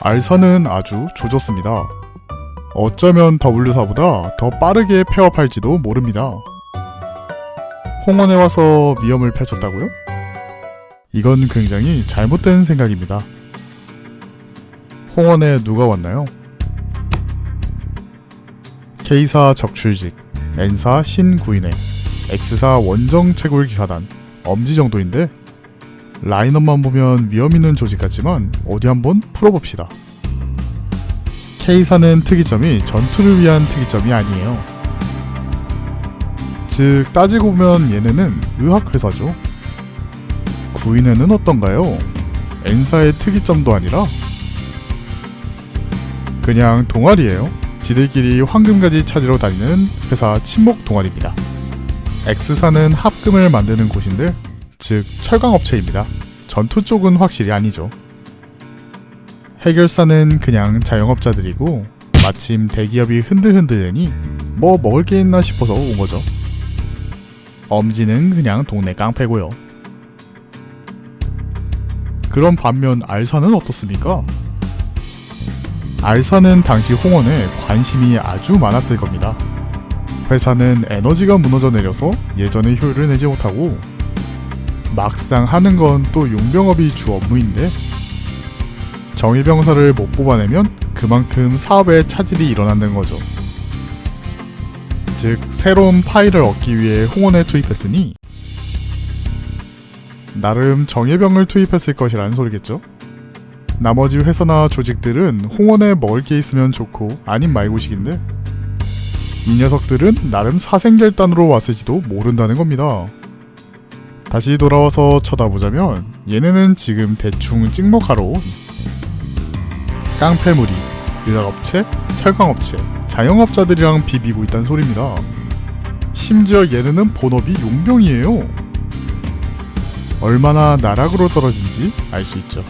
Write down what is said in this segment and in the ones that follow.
알사는 아주 조졌습니다. 어쩌면 W사보다 더 빠르게 폐업할지도 모릅니다. 홍원에 와서 위험을 펼쳤다고요? 이건 굉장히 잘못된 생각입니다. 홍원에 누가 왔나요? K사 적출직, N사 신구인회, X사 원정 채굴 기사단, 엄지 정도인데 라인업만 보면 위험 있는 조직 같지만 어디 한번 풀어봅시다. K사는 특이점이 전투를 위한 특이점이 아니에요. 즉 따지고 보면 얘네는 의학회사죠. 구인회는 어떤가요? N사의 특이점도 아니라 그냥 동아리예요. 지들끼리 황금가지 찾으러 다니는 회사 친목 동아리입니다. X사는 합금을 만드는 곳인데 즉 철강업체입니다. 전투 쪽은 확실히 아니죠. 해결사는 그냥 자영업자들이고 마침 대기업이 흔들흔들대니 뭐 먹을 게 있나 싶어서 온 거죠. 엄지는 그냥 동네 깡패고요. 그럼 반면 알사는 어떻습니까? 알사는 당시 홍원에 관심이 아주 많았을 겁니다. 회사는 에너지가 무너져 내려서 예전의 효율을 내지 못하고 막상 하는 건 또 용병업이 주 업무인데 정예병사를 못 뽑아내면 그만큼 사업에 차질이 일어난다는 거죠. 즉 새로운 파일을 얻기 위해 홍원에 투입했으니 나름 정예병을 투입했을 것이라는 소리겠죠. 나머지 회사나 조직들은 홍원에 먹을 게 있으면 좋고 아님 말고식인데 이 녀석들은 나름 사생결단으로 왔을지도 모른다는 겁니다. 다시 돌아와서 쳐다보자면 얘네는 지금 대충 찍먹하러 온 깡패무리, 의학업체, 철강업체, 자영업자들이랑 비비고 있다는 소리입니다. 심지어 얘네는 본업이 용병이에요. 얼마나 나락으로 떨어진지 알 수 있죠.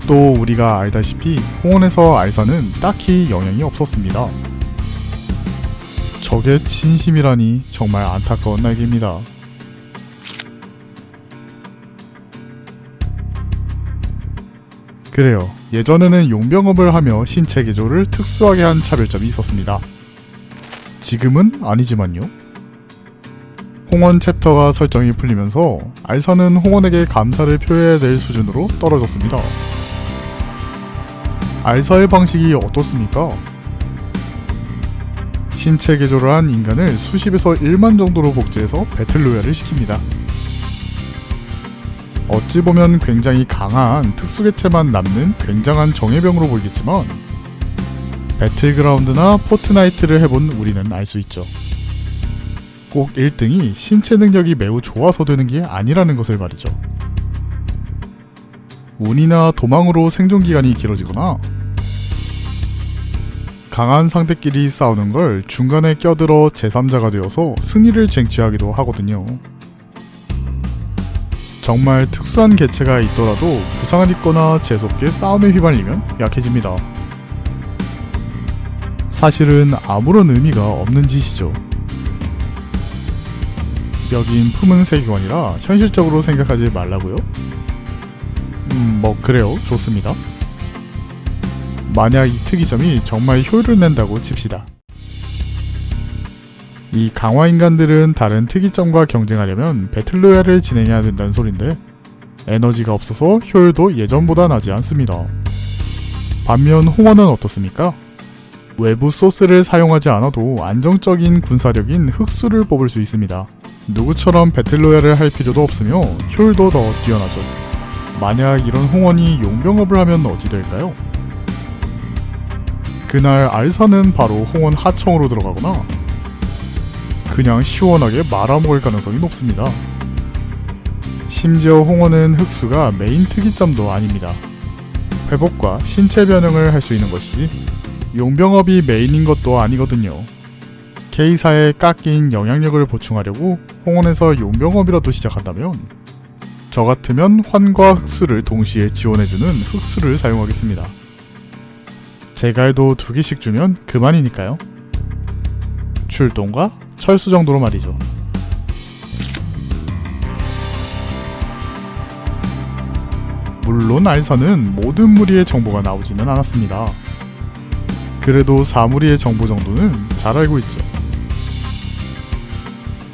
또 우리가 알다시피 홍원에서 알사는 딱히 영향이 없었습니다. 저게 진심이라니 정말 안타까운 날개입니다. 그래요. 예전에는 용병업을 하며 신체 개조를 특수하게 한 차별점이 있었습니다. 지금은 아니지만요. 홍원 챕터가 설정이 풀리면서 알사는 홍원에게 감사를 표해야 될 수준으로 떨어졌습니다. 알사의 방식이 어떻습니까? 신체 개조를 한 인간을 수십에서 1만 정도로 복제해서 배틀로얄을 시킵니다. 어찌 보면 굉장히 강한 특수개체만 남는 굉장한 정예병으로 보이겠지만 배틀그라운드나 포트나이트를 해본 우리는 알 수 있죠. 꼭 1등이 신체 능력이 매우 좋아서 되는 게 아니라는 것을 말이죠. 운이나 도망으로 생존기간이 길어지거나 강한 상대끼리 싸우는 걸 중간에 껴들어 제3자가 되어서 승리를 쟁취하기도 하거든요. 정말 특수한 개체가 있더라도 부상을 입거나 재수없게 싸움에 휘말리면 약해집니다. 사실은 아무런 의미가 없는 짓이죠. 여긴 품은 세계관이라 현실적으로 생각하지 말라고요? 뭐 그래요. 좋습니다. 만약 이 특이점이 정말 효율을 낸다고 칩시다. 이 강화인간들은 다른 특이점과 경쟁하려면 배틀로얄을 진행해야 된다는 소린데 에너지가 없어서 효율도 예전보다 나지 않습니다. 반면 홍원은 어떻습니까? 외부 소스를 사용하지 않아도 안정적인 군사력인 흑수를 뽑을 수 있습니다. 누구처럼 배틀로얄을 할 필요도 없으며 효율도 더 뛰어나죠. 만약 이런 홍원이 용병업을 하면 어찌 될까요? 그날 알사는 바로 홍원 하청으로 들어가거나 그냥 시원하게 말아먹을 가능성이 높습니다. 심지어 홍원은 흑수가 메인 특이점도 아닙니다. 회복과 신체 변형을 할 수 있는 것이지 용병업이 메인인 것도 아니거든요. K사에 깎인 영향력을 보충하려고 홍원에서 용병업이라도 시작한다면 저 같으면 환과 흑수를 동시에 지원해주는 흑수를 사용하겠습니다. 제갈도 2개씩 주면 그만이니까요. 출동과 철수 정도로 말이죠. 물론 알사는 모든 무리의 정보가 나오지는 않았습니다. 그래도 4무리의 정보 정도는 잘 알고 있죠.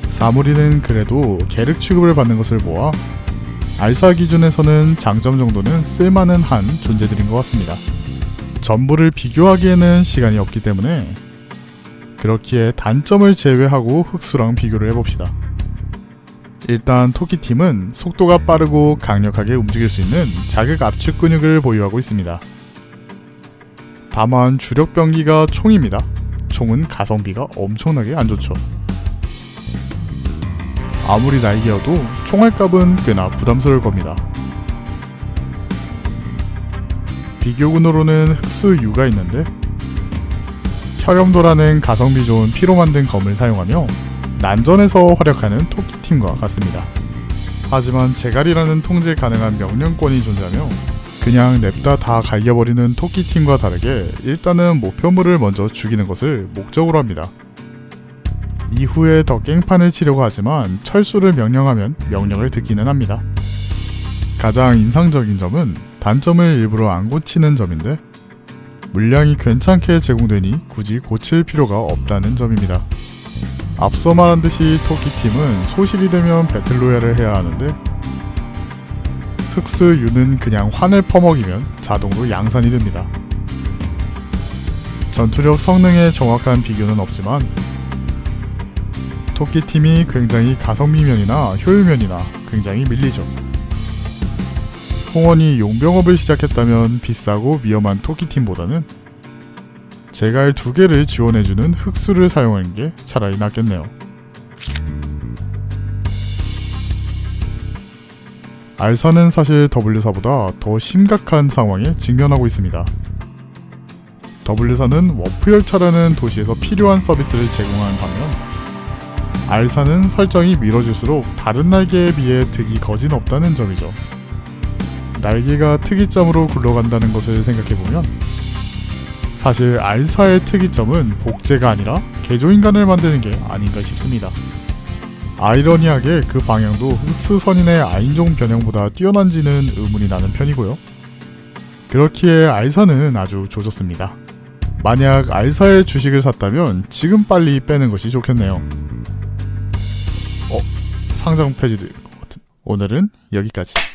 4무리는 그래도 계륵 취급을 받는 것을 보아 알사 기준에서는 장점 정도는 쓸만은 한 존재들인 것 같습니다. 전부를 비교하기에는 시간이 없기 때문에 그렇기에 단점을 제외하고 흑수랑 비교를 해봅시다. 일단 토끼팀은 속도가 빠르고 강력하게 움직일 수 있는 자극 압축 근육을 보유하고 있습니다. 다만 주력 병기가 총입니다. 총은 가성비가 엄청나게 안 좋죠. 아무리 날개여도 총알값은 꽤나 부담스러울 겁니다. 비교군으로는 흑수 U가 있는데 혈염도라는 가성비 좋은 피로 만든 검을 사용하며 난전에서 활약하는 토끼팀과 같습니다. 하지만 제갈이라는 통제 가능한 명령권이 존재하며 그냥 냅다 다 갈겨버리는 토끼팀과 다르게 일단은 목표물을 먼저 죽이는 것을 목적으로 합니다. 이후에 더 깽판을 치려고 하지만 철수를 명령하면 명령을 듣기는 합니다. 가장 인상적인 점은 단점을 일부러 안 고치는 점인데 물량이 괜찮게 제공되니 굳이 고칠 필요가 없다는 점입니다. 앞서 말한 듯이 토끼팀은 소실이 되면 배틀로얄을 해야 하는데 흑수 U는 그냥 환을 퍼먹이면 자동으로 양산이 됩니다. 전투력 성능에 정확한 비교는 없지만 토끼팀이 굉장히 가성비면이나 효율면이나 굉장히 밀리죠. 홍원이 용병업을 시작했다면 비싸고 위험한 토끼팀보다는 제갈 2개를 지원해주는 흑수를 사용하는 게 차라리 낫겠네요. 알사는 사실 W사보다 더 심각한 상황에 직면하고 있습니다. W사는 워프열차라는 도시에서 필요한 서비스를 제공하는 반면 알사는 설정이 미뤄질수록 다른 날개에 비해 득이 거진 없다는 점이죠. 날개가 특이점으로 굴러간다는 것을 생각해보면 사실 알사의 특이점은 복제가 아니라 개조인간을 만드는 게 아닌가 싶습니다. 아이러니하게 그 방향도 흑수선인의 아인종 변형보다 뛰어난지는 의문이 나는 편이고요. 그렇기에 알사는 아주 조졌습니다. 만약 알사의 주식을 샀다면 지금 빨리 빼는 것이 좋겠네요. 상장 폐지될 것 같은. 오늘은 여기까지.